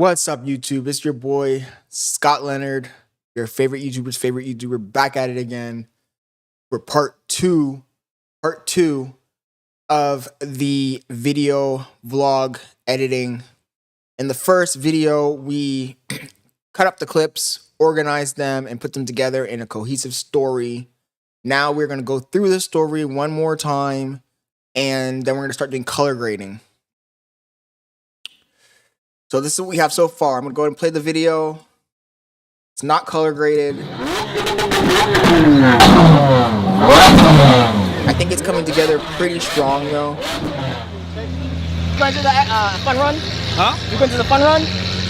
What's up, YouTube? It's your boy, Scott Leonard, your favorite YouTuber's favorite YouTuber, back at it again for part two of the video vlog editing. In the first video, we cut up the clips, organized them, and put them together in a cohesive story. Now we're going to go through the story one more time, and then we're going to start doing color grading. So this is what we have so far. I'm going to go ahead and play the video. It's not color graded. I think it's coming together pretty strong though. You going to the fun run? Huh? You going to the fun run?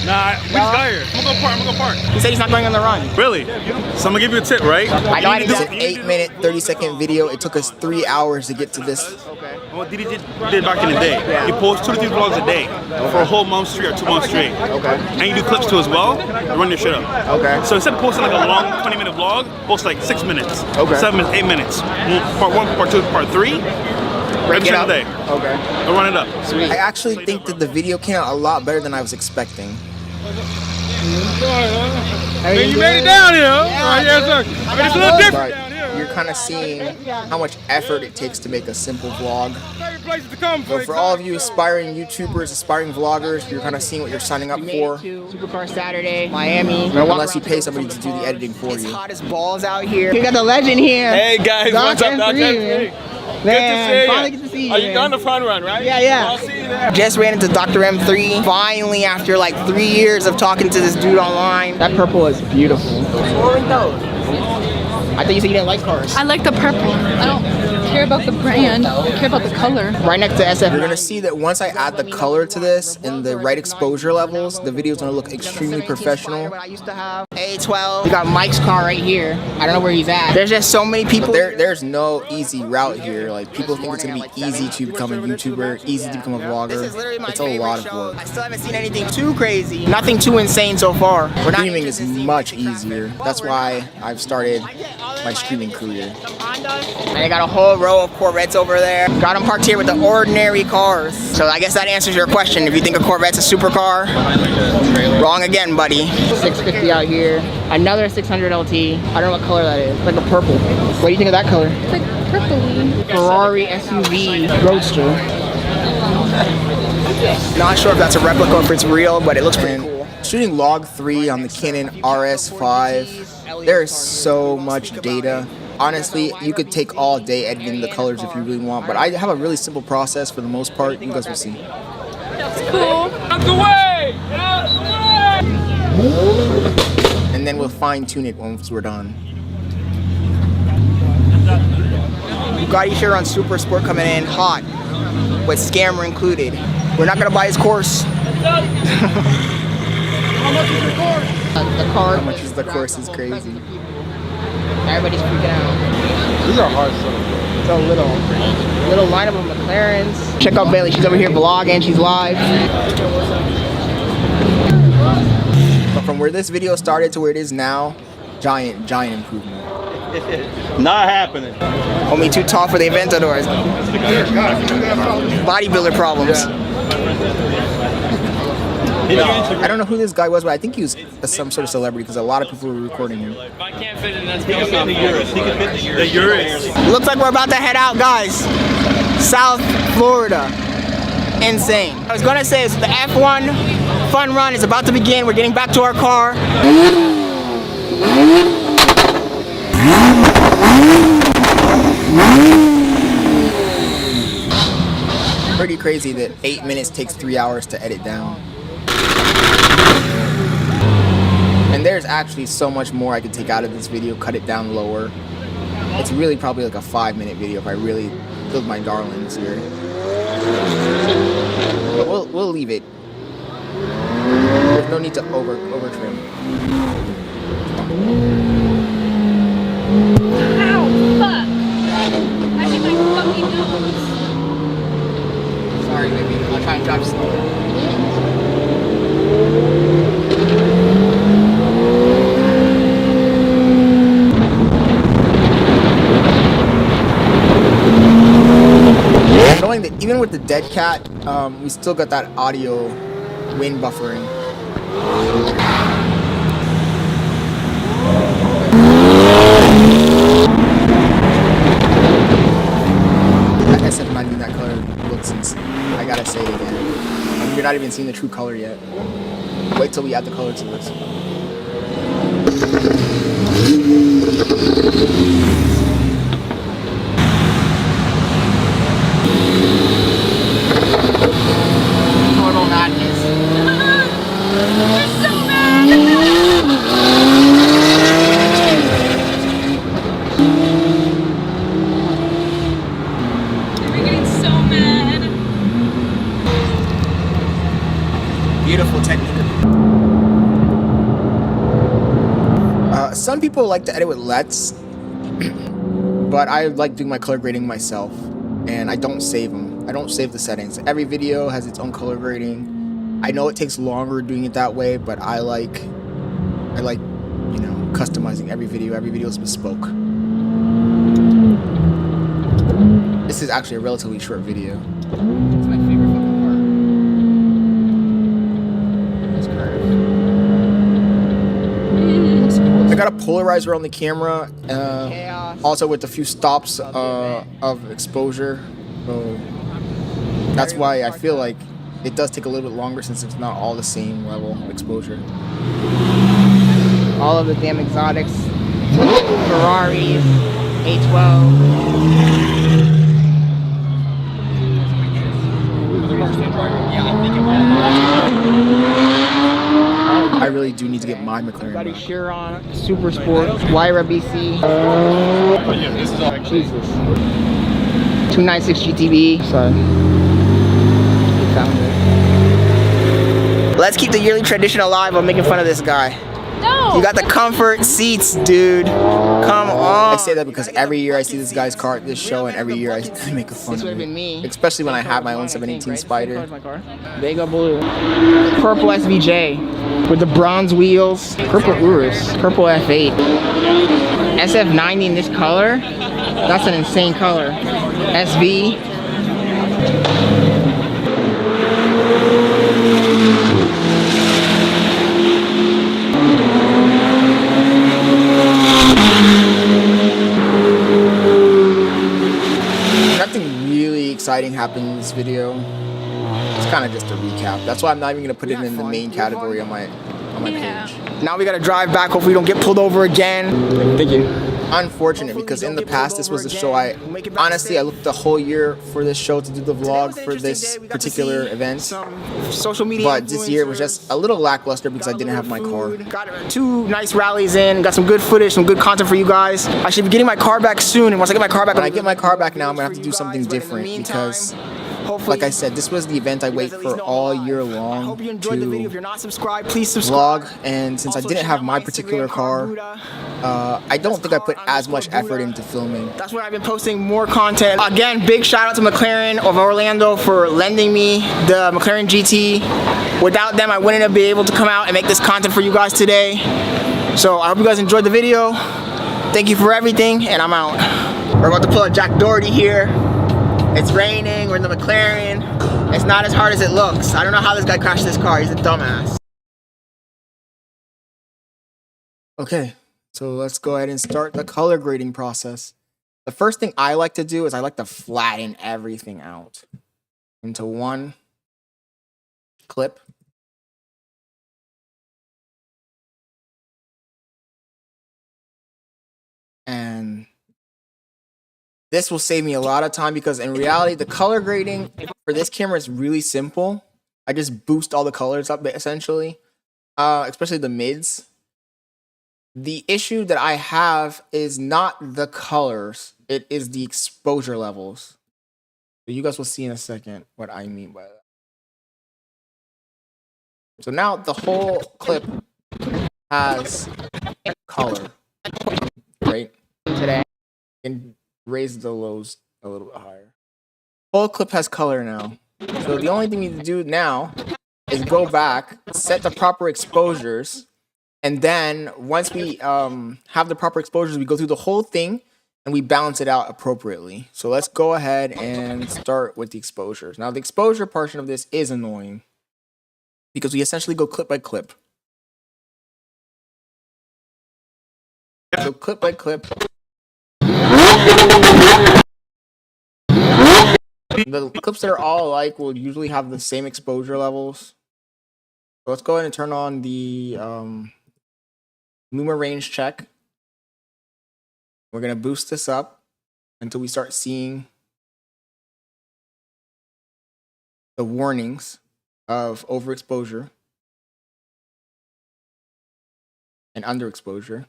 Nah, we just got here. I'm gonna go park. He said he's not going on the run. Really? So I'm gonna give you a tip, right? I know It's an 8-minute, 30-second video. It took us 3 hours to get to this. Okay. What Didi did back in the day, he posts 2 to 3 vlogs a day for a whole month straight or 2 months straight. Okay. And you do clips too as well. You run your shit up. Okay. So instead of posting like a long 20-minute vlog, post like 6 minutes, Okay. 7 minutes, 8 minutes. Part 1, part 2, part 3. Break it up. Day. Okay. I'll run it up. I actually think that the video came out a lot better than I was expecting. Hey, you made it down here, huh? Yeah, Yes, sir. I mean, it's a little different But down here. you're kind of seeing how much effort it takes to make a simple vlog. Favorite places to come So for all of you aspiring YouTubers, aspiring vloggers, you're kind of seeing what you're signing up for. Supercar Saturday, Miami. Unless you pay somebody to do the editing for It's you. hot as balls out here. We got the legend here. Hey guys, Doc what's up, Doc? M3, Good to see you. finally get to see you. Are you going to Fun Run, right? Yeah. I'll see you there. Just ran into Dr. M3. Finally, after like 3 years of talking to this dude online. That purple is beautiful. I thought you said you didn't like cars. I like the purple. I don't care about the brand. I care about the color. Right next to SF. You're gonna see that once I add the color to this and the right exposure levels, the video is gonna look extremely professional. I used to have A12. We got Mike's car right here. I don't know where he's at. There's just so many people. There's no easy route here. Like, people think it's gonna be easy to become a YouTuber, easy to become a vlogger. It's a lot of work. I still haven't seen anything too crazy. Nothing too insane so far. Streaming is much easier. That's why I've started my streaming career. And they got a whole row of Corvettes over there. Got them parked here with the ordinary cars. So I guess that answers your question. If you think a Corvette's a supercar, wrong again, buddy. 650 out here. Another 600 LT. I don't know what color that is. It's like a purple. What do you think of that color? It's like purpley. Ferrari SUV Roadster. Not sure if that's a replica or if it's real, but it looks pretty cool. Shooting log 3 on the Canon RS5, there is so much data. Honestly, you could take all day editing the colors if you really want, but I have a really simple process for the most part. You guys will see. That's cool. Out the way! Out the way! And then we'll fine tune it once we're done. Bugatti Chiron Super Sport coming in hot, with scammer included. We're not gonna buy his course. How much is your course? The car. How much is the course is crazy. Everybody's freaking out. These are hard stuff. It's a little lineup of McLarens. Check out Bailey. She's over here vlogging. She's live. But from where this video started to where it is now, giant improvement. Not happening. Homie too tall for the Aventadors. Bodybuilder problems. I don't know who this guy was, but I think he was some sort of celebrity because a lot of people were recording him. I can't fit in that space. The Urus. Looks like we're about to head out, guys. South Florida. Insane. I was gonna say, the F1 fun run is about to begin. We're getting back to our car. Pretty crazy that 8 minutes takes 3 hours to edit down. And there's actually so much more I could take out of this video, cut it down lower. It's really probably like a 5-minute video if I really build my darlings here. But we'll leave it. There's no need to over trim. Ow, fuck. I hit my fucking nose. Sorry, baby. I'll try and drive slower. Knowing that even with the dead cat, we still got that audio wind buffering. That SF not even that color looks insane. I gotta say it again. You're not even seeing the true color yet. Wait till we add the color to this. Total madness. You're so mad. You're getting so mad. Beautiful technique. Some people like to edit with LEDs, but I like doing my color grading myself, and I don't save them. I don't save the settings. Every video has its own color grading. I know it takes longer doing it that way, but I like, you know, customizing every video. Every video is bespoke. This is actually a relatively short video. It's my favorite fucking part. This curve. I got a polarizer on the camera, also with a few stops of exposure. So that's why I feel like it does take a little bit longer since it's not all the same level of exposure. All of the damn exotics. Ferraris, A12. I really do need to get my McLaren. Buddy Chiron, Super Sport, Warriyo BC. Jesus. 296 GTB. Sorry. Found it. Let's keep the yearly tradition alive of making fun of this guy. No. You got the comfort seats, dude. Come on. I say that because every year I see this guy's car at this show, and every year I make a fun This of would have it. been me. Especially when I have my own 718 Spider. Vega blue. Purple SVJ with the bronze wheels. Purple Urus. Purple F8. SF90 in this color? That's an insane color. SV. Nothing really exciting happened in this video. It's kind of just a recap. That's why I'm not even gonna put it in the main category on my Yeah. page. Now we gotta drive back. Hopefully we don't get pulled over again. Thank you. Unfortunate, because in the past this was a show I honestly I looked the whole year for this show to do the vlog for this particular event. Social media. But this year was just a little lackluster because I didn't have my car. Got 2 nice rallies in. Got some good footage, some good content for you guys. I should be getting my car back soon. And once I get my car back, When I get my car back now, I'm gonna have to do something different because, like I said, this was the event I wait for all year long hope you enjoyed the video. If to you're not subscribed, please subscribe. vlog. And since I didn't have my particular car, I don't think I put as much effort into filming. That's where I've been posting more content. Again, big shout out to McLaren of Orlando for lending me the McLaren GT. Without them, I wouldn't have been able to come out and make this content for you guys today. So I hope you guys enjoyed the video. Thank you for everything, and I'm out. We're about to pull a Jack Doherty here. It's raining, we're in the McLaren. It's not as hard as it looks. I don't know how this guy crashed this car, he's a dumbass. Okay, so let's go ahead and start the color grading process. The first thing I like to do is I like to flatten everything out into one clip. And this will save me a lot of time because in reality, the color grading for this camera is really simple. I just boost all the colors up essentially, especially the mids. The issue that I have is not the colors, it is the exposure levels. So you guys will see in a second what I mean by that. So now the whole clip has color, right? Today. And raise the lows a little bit higher. Whole clip has color now. So the only thing we need to do now is go back, set the proper exposures, and then once we have the proper exposures, we go through the whole thing and we balance it out appropriately. So let's go ahead and start with the exposures. Now the exposure portion of this is annoying because we essentially go clip by clip. So clip by clip. The clips that are all alike will usually have the same exposure levels. So let's go ahead and turn on the Luma range check. We're going to boost this up until we start seeing the warnings of overexposure and underexposure.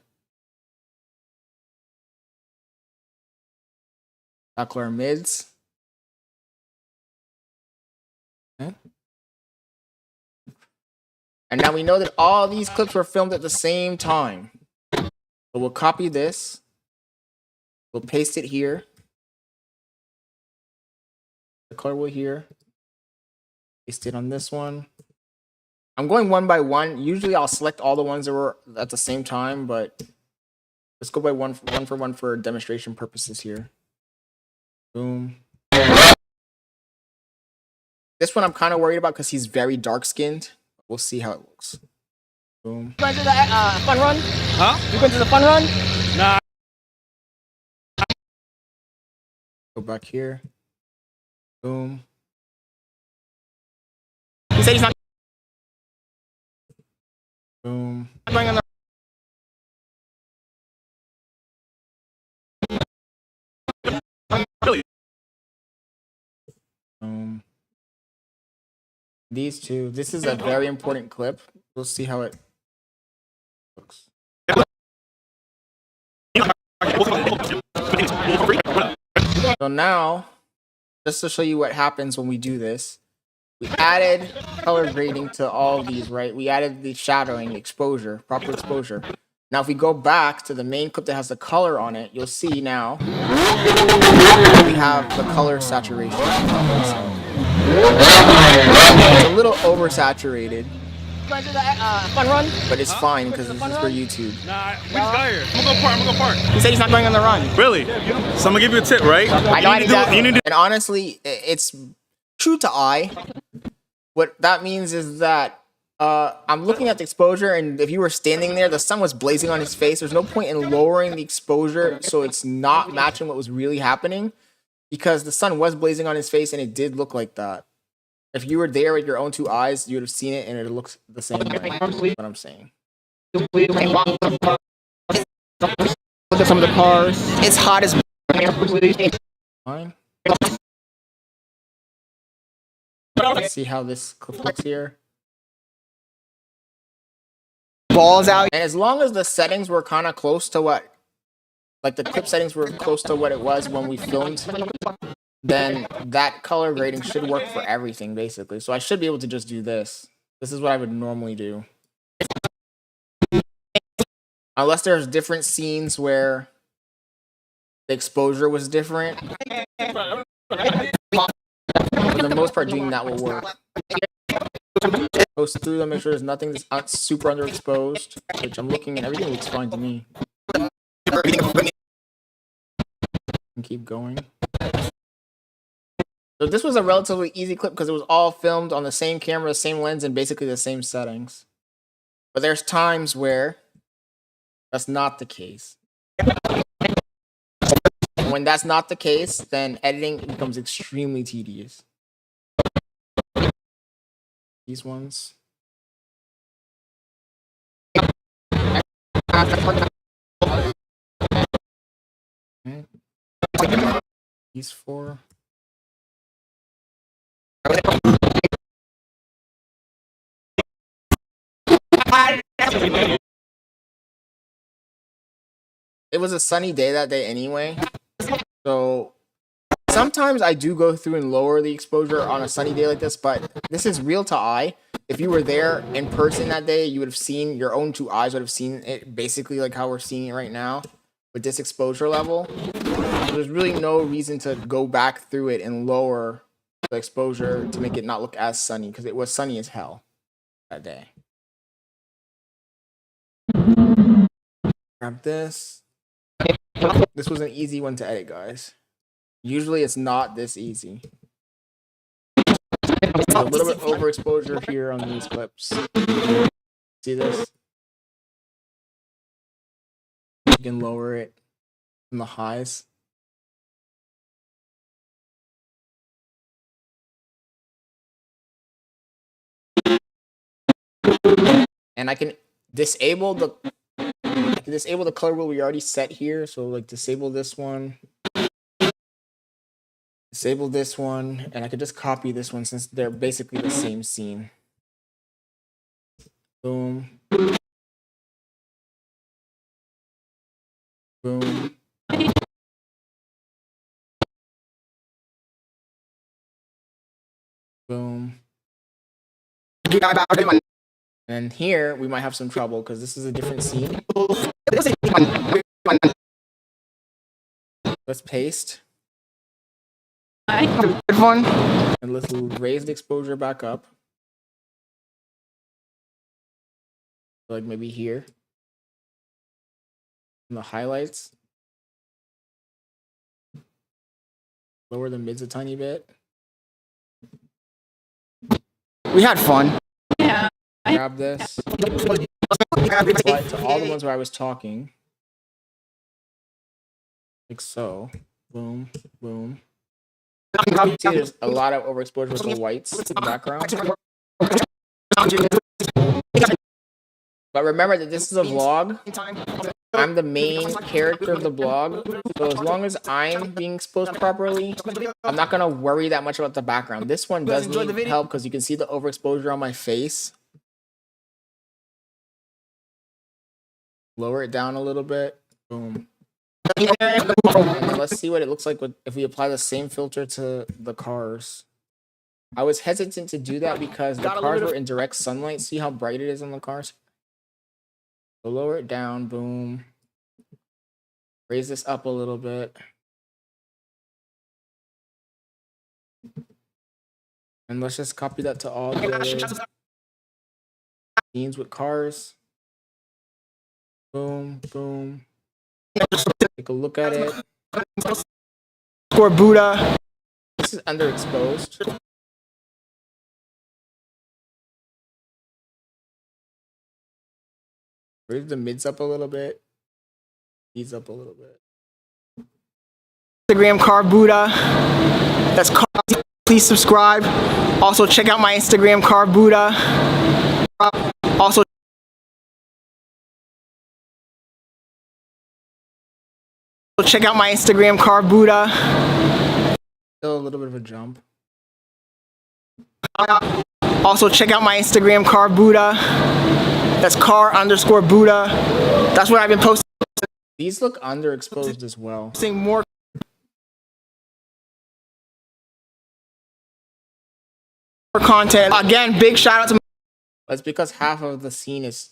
Mclaren mids. Okay. And now we know that all these clips were filmed at the same time. So we'll copy this. We'll paste it here. The color wheel here. Paste it on this one. I'm going one by one. Usually I'll select all the ones that were at the same time, but let's go by one for one for demonstration purposes here. Boom. This one I'm kind of worried about because he's very dark skinned. We'll see how it looks. Boom. You went to the fun run? Huh? You went to the fun run? Nah. Go back here. Boom. He said he's not Boom. going on the Boom. These two. This is a very important clip. We'll see how it looks. So now, just to show you what happens when we do this, we added color grading to all of these, right? We added the shadowing, exposure, proper exposure. Now, if we go back to the main clip that has the color on it, you'll see now we have the color saturation. It's a little oversaturated, went to the fun run? but it's fine because this is for YouTube. Nah, we just got here. I'm gonna go park. He said he's not going on the run. Really? So I'm gonna give you a tip, right? I know exactly. And honestly, it's true to eye. What that means is that I'm looking at the exposure, and if you were standing there, the sun was blazing on his face. There's no point in lowering the exposure so it's not matching what was really happening, because the sun was blazing on his face and it did look like that. If you were there with your own two eyes, you would have seen it and it looks the same way. That's what I'm saying. Look at some of the cars. It's hot as Fine. Let's see how this clip looks here. balls out. And as long as the settings were kind of close to what, like the clip settings were close to what it was when we filmed, then that color grading should work for everything, basically. So I should be able to just do this. This is what I would normally do. Unless there's different scenes where the exposure was different. For the most part, doing that will work. Post through them, make sure there's nothing that's super underexposed, which I'm looking at. Everything looks fine to me. And keep going. So this was a relatively easy clip because it was all filmed on the same camera, the same lens, and basically the same settings. But there's times where that's not the case. When that's not the case, then editing becomes extremely tedious. These ones. Okay. These four. It was a sunny day that day anyway, so sometimes I do go through and lower the exposure on a sunny day like this, but this is real to eye. If you were there in person that day, you would have seen, your own two eyes would have seen it basically like how we're seeing it right now with this exposure level. So there's really no reason to go back through it and lower the exposure to make it not look as sunny, because it was sunny as hell that day. Grab this. This was an easy one to edit, guys. Usually it's not this easy. A little bit overexposure here on these clips. See this? You can lower it from the highs. And I can disable the color wheel we already set here. So like disable this one. Disable this one, and I could just copy this one since they're basically the same scene. Boom. Boom. Boom. And here we might have some trouble because this is a different scene. Let's paste. Good one. And let's raise the exposure back up. Like maybe here. And the highlights. Lower the mids a tiny bit. We had fun. Yeah. Grab this. Apply it to all the ones where I was talking. Like so. Boom, boom. See, there's a lot of overexposure with the whites in the background. But remember that this is a vlog. I'm the main character of the vlog. So as long as I'm being exposed properly, I'm not going to worry that much about the background. This one does need help because you can see the overexposure on my face. Lower it down a little bit. Boom. And let's see what it looks like if we apply the same filter to the cars. I was hesitant to do that because the cars were in direct sunlight. See how bright it is on the cars? So lower it down. Boom. Raise this up a little bit. And let's just copy that to all the other scenes with cars. Boom, boom. Take a look at it. Score Buddha. This is underexposed. Raise the mids up a little bit. These up a little bit. Instagram Car Buddha. That's car. Please subscribe. Also check out my Instagram Car Buddha. Also check out my Instagram Car Buddha. Still a little bit of a jump. Also check out my Instagram Car Buddha. That's car_Buddha. That's what I've been posting. These look underexposed as well. More content. Again, big shout out to That's because half of the scene is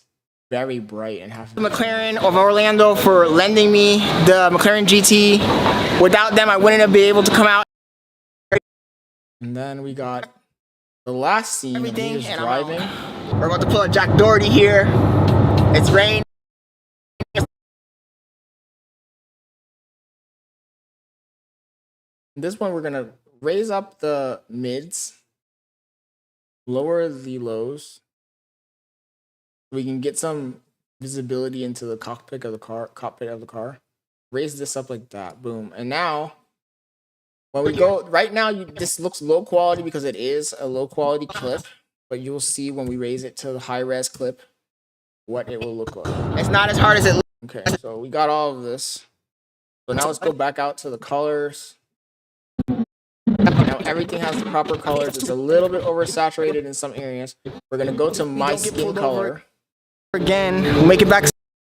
very bright and half of McLaren of Orlando for lending me the McLaren GT. Without them, I wouldn't have been able to come out. And then we got the last scene of me just driving. We're about to pull a Jack Doherty here. It's rain. This one we're gonna raise up the mids, lower the lows. We can get some visibility into the cockpit of the car. Raise this up like that. Boom. And now when we go right now, this looks low quality because it is a low quality clip, but you'll see when we raise it to the high res clip what it will look like. It's not as hard as it looks. Okay, so we got all of this. So now let's go back out to the colors. Now everything has the proper colors. It's a little bit oversaturated in some areas. We're gonna go to my skin color. Again, we'll make it back.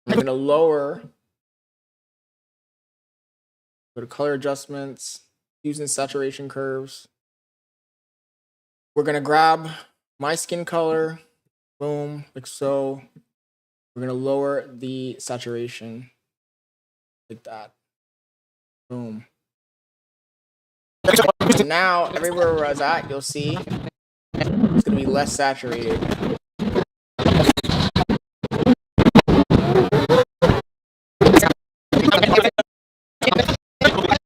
I'm gonna lower. Go to color adjustments, using saturation curves. We're gonna grab my skin color, boom, like so. We're gonna lower the saturation, like that, boom. So now everywhere where I was at, you'll see it's gonna be less saturated.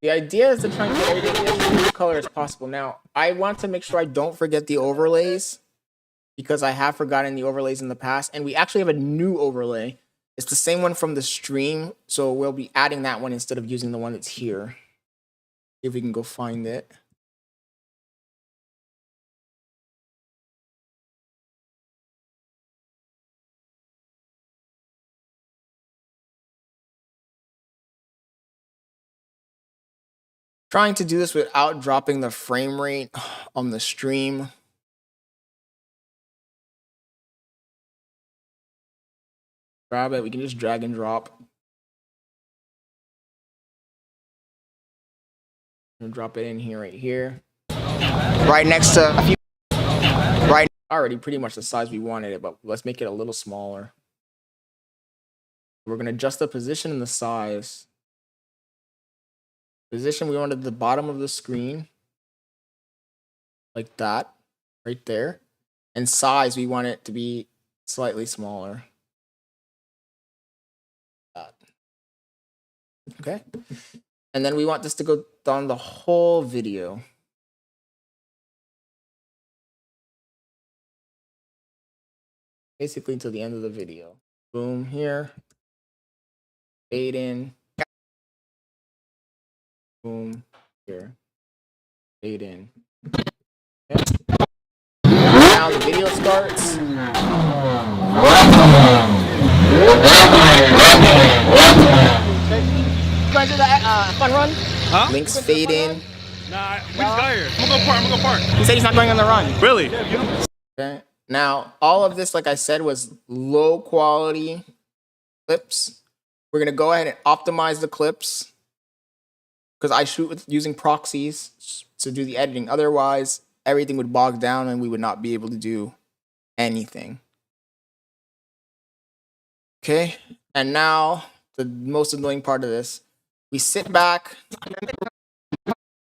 The idea is to try and get everything as color as possible. Now, I want to make sure I don't forget the overlays because I have forgotten the overlays in the past, and we actually have a new overlay. It's the same one from the stream, so we'll be adding that one instead of using the one that's here. See if we can go find it. Trying to do this without dropping the frame rate on the stream. Grab it, we can just drag and drop. And drop it in here, right here. Right next to a few. Right. Already pretty much the size we wanted it, but let's make it a little smaller. We're gonna adjust the position and the size. Position, we wanted the bottom of the screen. Like that, right there. And size, we want it to be slightly smaller. Okay. And then we want this to go down the whole video. Basically to the end of the video. Boom, here. Fade in. Boom, here. Fade in. Okay. Now the video starts. Going to the fun run? Huh? Links fade in. Nah, we just got here. I'm gonna go park. He said he's not going on the run. Really? Okay. Now, all of this, like I said, was low quality clips. We're gonna go ahead and optimize the clips because I shoot with using proxies to do the editing. Otherwise, everything would bog down and we would not be able to do anything. Okay. And now the most annoying part of this, we sit back,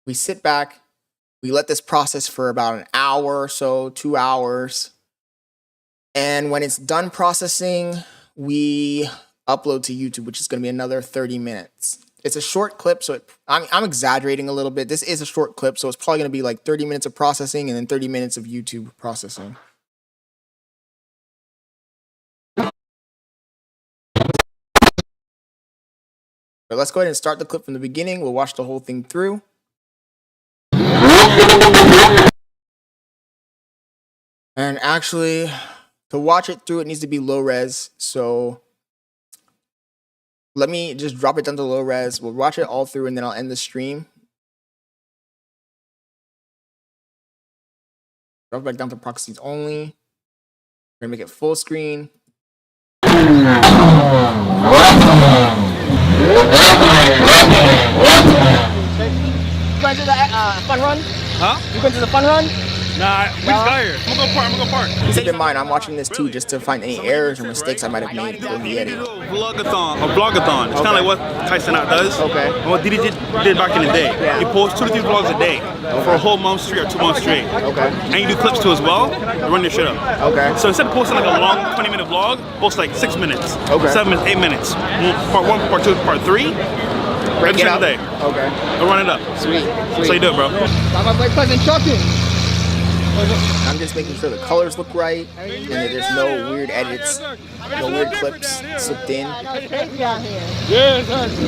we let this process for about an hour or so, 2 hours. And when it's done processing, we upload to YouTube, which is going to be another 30 minutes. It's a short clip, so I'm exaggerating a little bit. This is a short clip, so it's probably going to be like 30 minutes of processing and then 30 minutes of YouTube processing. But let's go ahead and start the clip from the beginning. We'll watch the whole thing through. And actually, to watch it through, it needs to be low res. So let me just drop it down to low res. We'll watch it all through and then I'll end the stream. Drop it back down to proxies only. We're gonna make it full screen. Going to the fun run? Huh? You going to the fun run? Nah, we just got here. I'm gonna go park. Keep in mind, I'm watching this too just to find any errors or mistakes I might have made during the edit. A vlogathon. It's kind of like what Tyson Out does. Okay. And what DD did back in the day. Yeah. He posts 2 to 3 vlogs a day for a whole month straight or 2 months straight. Okay. And you do clips too as well. Run your shit up. Okay. So instead of posting like a long 20-minute vlog, post like 6 minutes, Okay. 7 minutes, 8 minutes. Part 1, part 2, part 3. Every single day. Okay. I'll run it up. Sweet. So you do it, bro. My boy Cousin Chucking. I'm just making sure the colors look right and that there's no weird edits, no weird clips slipped in. Yeah, exactly.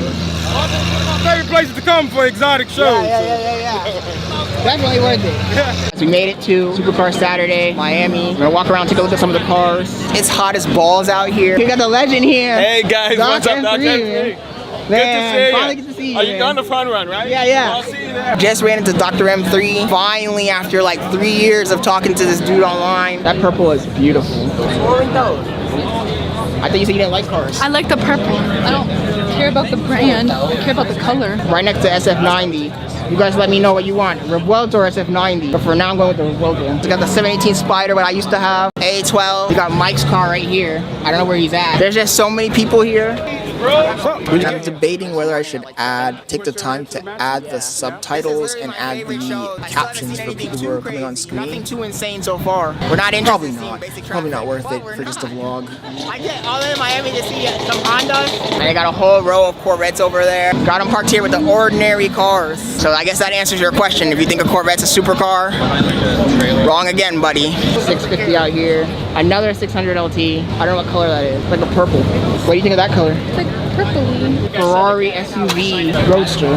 My favorite places to come for exotic shows. Yeah. Definitely worth it. So we made it to Supercar Saturday, Miami. We're gonna walk around, take a look at some of the cars. It's hot as balls out here. We got the legend here. Hey guys, Doc what's up, Doc M3, M3? Man, finally get to see you. Are you man. on the front run, right? Yeah. I'll see you there. Just ran into Dr. M3. Finally, after like 3 years of talking to this dude online. That purple is beautiful. I thought you said you didn't like cars. I like the purple. I don't care about the brand. I care about the color. Right next to SF90. You guys let me know what you want. Revuelto or SF90. But for now, I'm going with the Revuelto. We got the 718 Spider, what I used to have. A12. We got Mike's car right here. I don't know where he's at. There's just so many people here. I'm debating whether I should take the time to add the subtitles and add the captions for people who are coming on screen. Nothing too insane so far. We're not interested. Probably in seeing not. basic Probably not traffic. worth it for just a vlog. I get all in Miami to see some Hondas. And they got a whole row of Corvettes over there. Got them parked here with the ordinary cars. So I guess that answers your question. If you think a Corvette's a supercar, wrong again, buddy. 650 out here. Another 600 LT. I don't know what color that is. Like a purple. What do you think of that color? It's like purpley. Ferrari SUV Roadster.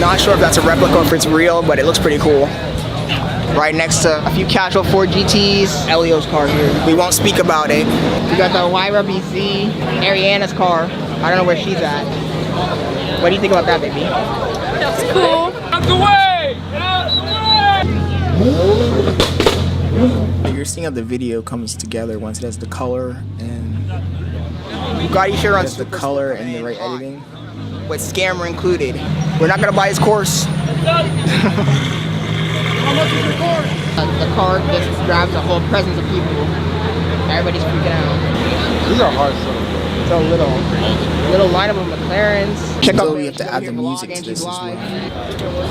Not sure if that's a replica or if it's real, but it looks pretty cool. Right next to a few casual Ford GTs. Elio's car here. We won't speak about it. We got the Warriyo BC, Ariana's car. I don't know where she's at. What do you think about that, baby? That's cool. Out the way! Get out the way! You're seeing how the video comes together once it has the color and Bugatti Chiron has the color and the right editing. with scammer included. We're not gonna buy his course. How much is your course? The car just grabs a whole presence of people. Everybody's freaking out. These are hard stuff. It's a little lineup of McLarens. Check out So we have to add the music to this as well.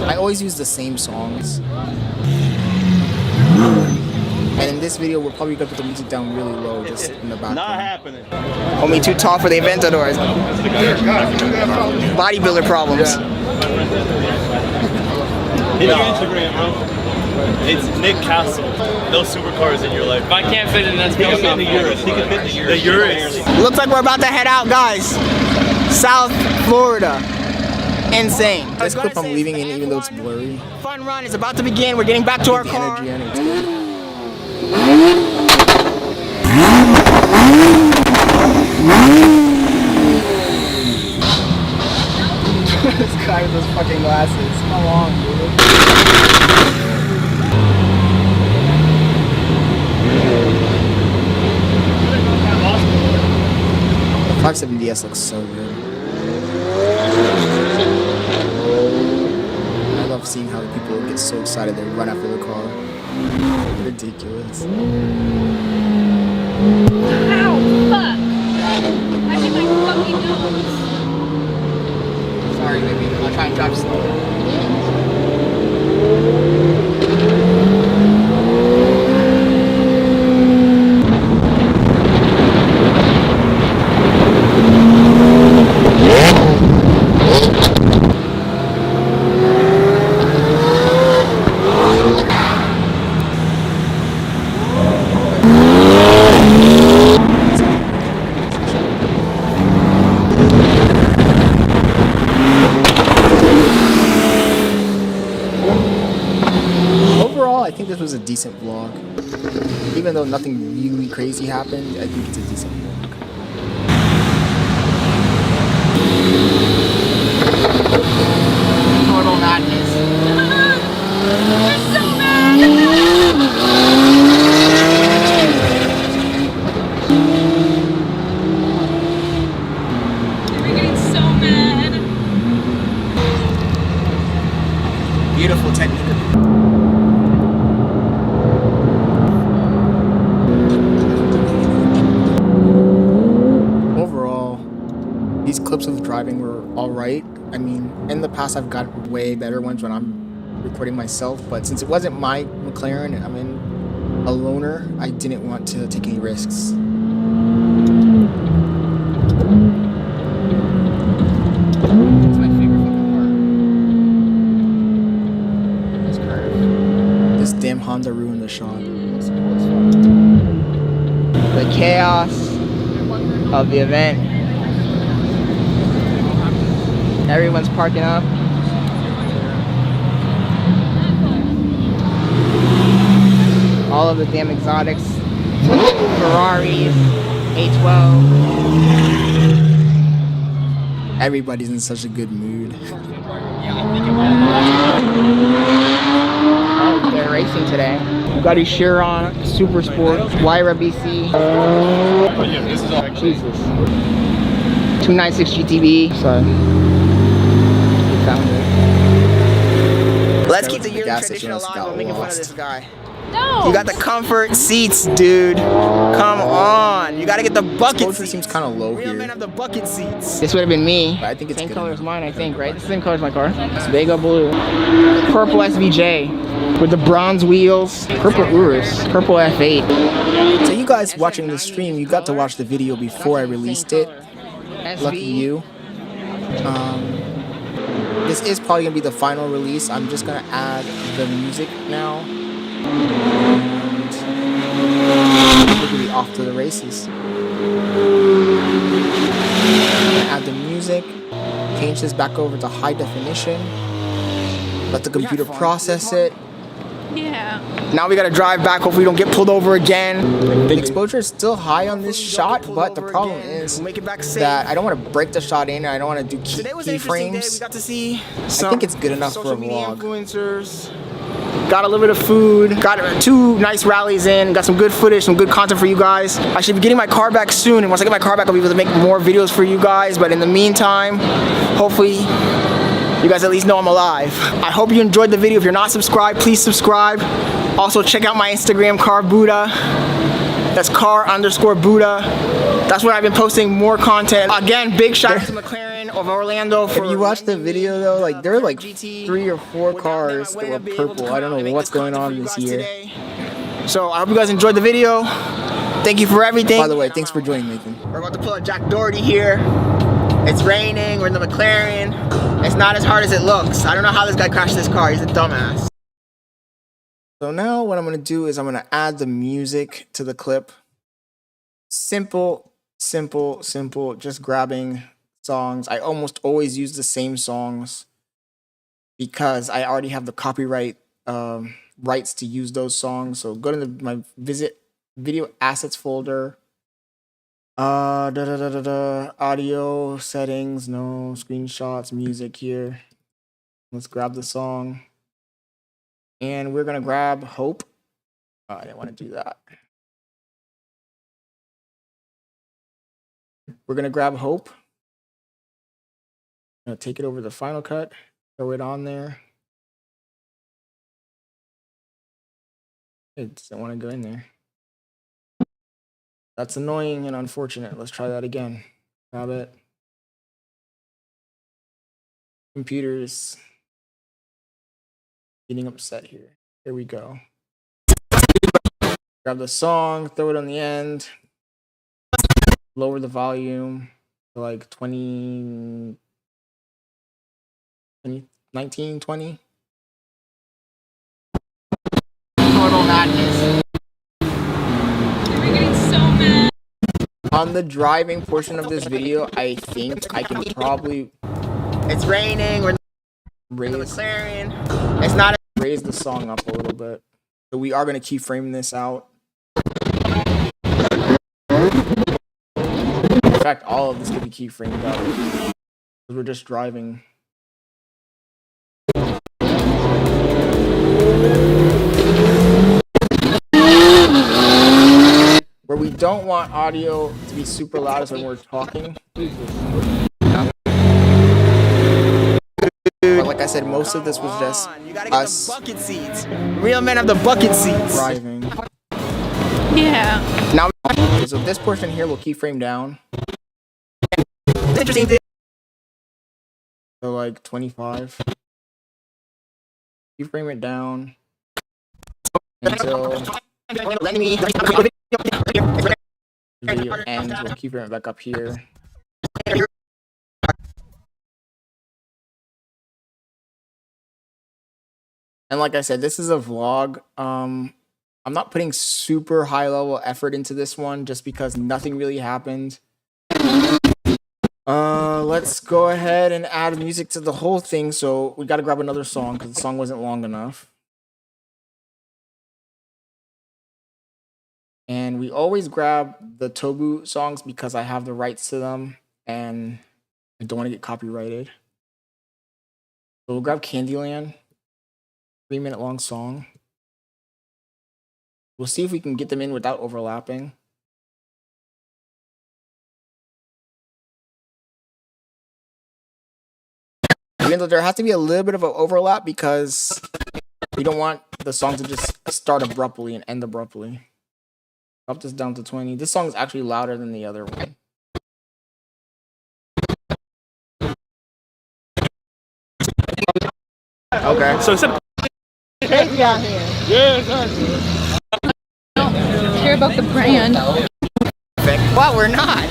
I always use the same songs. And in this video, we're probably gonna put the music down really low, just in the background. Not happening. Homie too tall for the Aventadors. Bodybuilder problems. Hit your Instagram, bro. It's Nick Castle. Those supercars in your life. If I can't fit in, that's because I'm the Urus. He can fit the Urus. The Urus. Looks like we're about to head out, guys. South Florida. Insane. This clip I'm leaving in even though it's blurry. Fun run is about to begin. We're getting back to our The car. energy and it's good. This guy with those fucking glasses. Come on, dude. 570S looks so good. I love seeing how people get so excited they run after the car. Ridiculous. Ow, fuck. I hit my fucking nose. Sorry, baby. I'll try and drive slow. I think this was a decent vlog. Even though nothing really crazy happened, I think it's a decent vlog. Total madness. You're so mad. You're getting so mad. Beautiful technique. These clips of driving were alright. I mean, in the past I've got way better ones when I'm recording myself, but since it wasn't my McLaren and I'm in a loaner, I didn't want to take any risks. It's my favorite fucking part. This curve. This damn Honda ruined the shot. Looks cool as fuck. The chaos of the event. Everyone's parking up. All of the damn exotics. Ferraris, A12. Everybody's in such a good mood. Oh, they're racing today. Bugatti Chiron, Super Sport, Warriyo BC. Jesus. 296 GTB. So. Let's keep the yearly tradition alive while making fun of this guy. No. You got the comfort seats, dude. Come on. You gotta get the bucket Exposure seats. seems kind of low Real here. men have the bucket seats. This would have been me. But I think it's same good color as enough. mine, I think, right? It's the same color as my car. It's Vega blue. Purple SVJ with the bronze wheels. Purple Urus. Purple F8. So you guys watching the stream, you got to watch the video before I released it. Lucky you. this is probably gonna be the final release. I'm just gonna add the music now. And we're gonna be off to the races. Add the music, change this back over to high definition, let the computer process it. Yeah. Now we gotta drive back, hopefully we don't get pulled over again. The exposure is still high on this shot, but the problem is that I don't want to break the shot in, and I don't want to do keyframes. We got to see I think it's good enough for a vlog. Influencers. Got a little bit of food, got 2 nice rallies in, got some good footage, some good content for you guys. I should be getting my car back soon, and once I get my car back, I'll be able to make more videos for you guys. But in the meantime, hopefully, you guys at least know I'm alive. I hope you enjoyed the video. If you're not subscribed, please subscribe. Also, check out my Instagram, Car Buddha. That's car_Buddha. That's where I've been posting more content. Again, big shout out to Mclaren of Orlando. If you watch the video though, like there are like 3 or 4 cars that were purple. I don't know what's going on this year. So I hope you guys enjoyed the video. Thank you for everything. By the way, thanks for joining, Nathan. We're about to pull a Jack Doherty here. It's raining, we're in the Mclaren. It's not as hard as it looks. I don't know how this guy crashed this car, he's a dumbass. So now what I'm gonna do is I'm gonna add the music to the clip. Simple, just grabbing songs. I almost always use the same songs because I already have the copyright rights to use those songs. So go to my video assets folder. Audio settings, no screenshots, music here. Let's grab the song. And we're gonna grab Hope. I didn't want to do that. We're gonna grab Hope. Gonna take it over the Final Cut, throw it on there. It doesn't want to go in there. That's annoying and unfortunate. Let's try that again. Grab it. Computer's getting upset here. Here we go. Grab the song, throw it on the end. Lower the volume to like 19, 20. Total madness. We're getting so mad. On the driving portion of this video, I think I can probably It's raining, we're in the Mclaren. It's not raise the song up a little bit. So we are going to keyframe this out. In fact, all of this could be keyframed out because we're just driving. Where we don't want audio to be super loud is when we're talking. But like I said, most of this was just us bucket seats. Real men have the bucket seats. driving. Yeah. Now, Okay, so this portion here will keyframe down. it's interesting. So like 25. Keyframe it down until Let me. the video ends. We'll keyframe it back up here. And like I said, this is a vlog. I'm not putting super high level effort into this one just because nothing really happened. Let's go ahead and add music to the whole thing. So we got to grab another song because the song wasn't long enough. And we always grab the Tobu songs because I have the rights to them and I don't want to get copyrighted. So we'll grab Candyland. 3-minute long song. We'll see if we can get them in without overlapping. Even though there has to be a little bit of an overlap because we don't want the song to just start abruptly and end abruptly. Drop this down to 20. This song is actually louder than the other one. Okay. So instead of Yeah, exactly. Care about the brand. Well, we're not.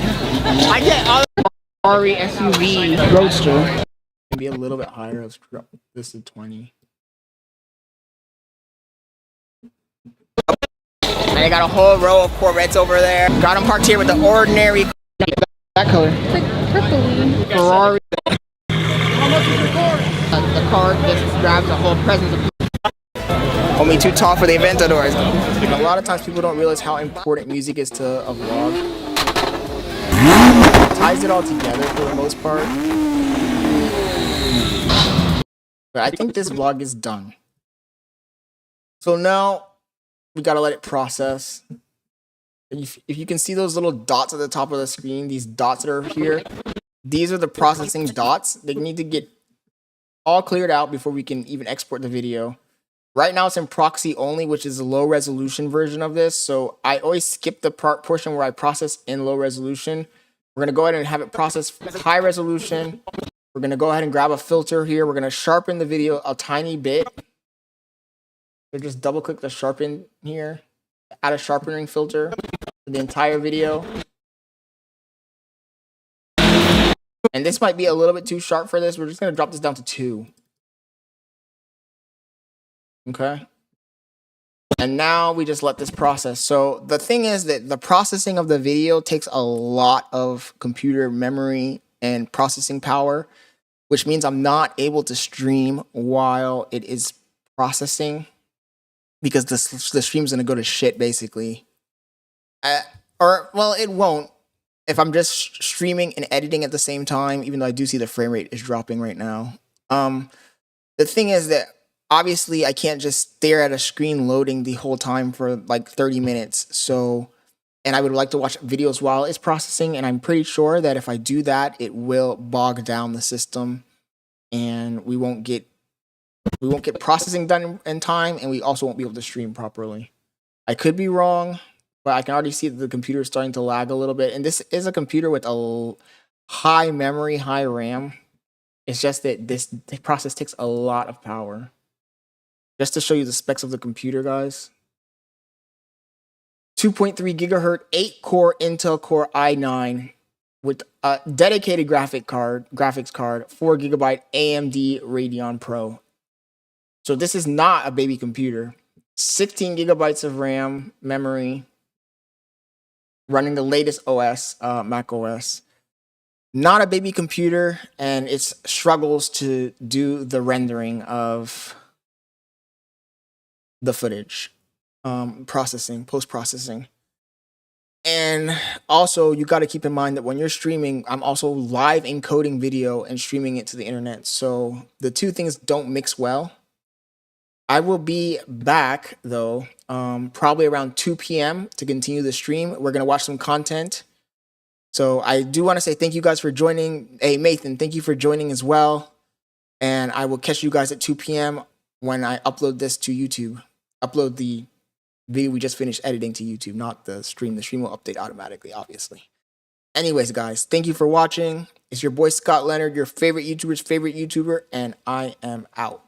I get all Ferrari SUV Roadster. Be a little bit higher. Let's drop this to 20. And I got a whole row of Corvettes over there. Got them parked here with the ordinary. That color. It's like purpley. Ferrari. How much is your car? The car just grabs a whole presence of. Only too tall for the Aventadors. A lot of times people don't realize how important music is to a vlog. It ties it all together for the most part. But I think this vlog is done. So now we gotta let it process. If you can see those little dots at the top of the screen, these dots that are here, these are the processing dots. They need to get all cleared out before we can even export the video. Right now it's in proxy only, which is a low resolution version of this. So I always skip the portion where I process in low resolution. We're gonna go ahead and have it process high resolution. We're gonna go ahead and grab a filter here. We're gonna sharpen the video a tiny bit. So just double click the sharpen here. Add a sharpening filter for the entire video. And this might be a little bit too sharp for this. We're just gonna drop this down to 2. Okay. And now we just let this process. So the thing is that the processing of the video takes a lot of computer memory and processing power, which means I'm not able to stream while it is processing because the stream's gonna go to shit basically. Well, it won't if I'm just streaming and editing at the same time, even though I do see the frame rate is dropping right now. The thing is that obviously I can't just stare at a screen loading the whole time for like 30 minutes. So, and I would like to watch videos while it's processing. And I'm pretty sure that if I do that, it will bog down the system and we won't get processing done in time. And we also won't be able to stream properly. I could be wrong, but I can already see that the computer is starting to lag a little bit. And this is a computer with a high memory, high RAM. It's just that this process takes a lot of power. Just to show you the specs of the computer, guys. 2.3 gigahertz, 8-core Intel Core i9 with a dedicated graphics card, 4 gigabyte AMD Radeon Pro. So this is not a baby computer. 16 gigabytes of RAM memory, running the latest OS, Mac OS. Not a baby computer, and it struggles to do the rendering of the footage, post-processing. And also you got to keep in mind that when you're streaming, I'm also live encoding video and streaming it to the internet. So the two things don't mix well. I will be back though, probably around 2 p.m. to continue the stream. We're going to watch some content. So I do want to say thank you guys for joining. Hey, Nathan, thank you for joining as well. And I will catch you guys at 2 p.m. when I upload this to YouTube. Upload the video we just finished editing to YouTube, not the stream. The stream will update automatically, obviously. Anyways, guys, thank you for watching. It's your boy Scott Leonard, your favorite YouTuber's favorite YouTuber, and I am out.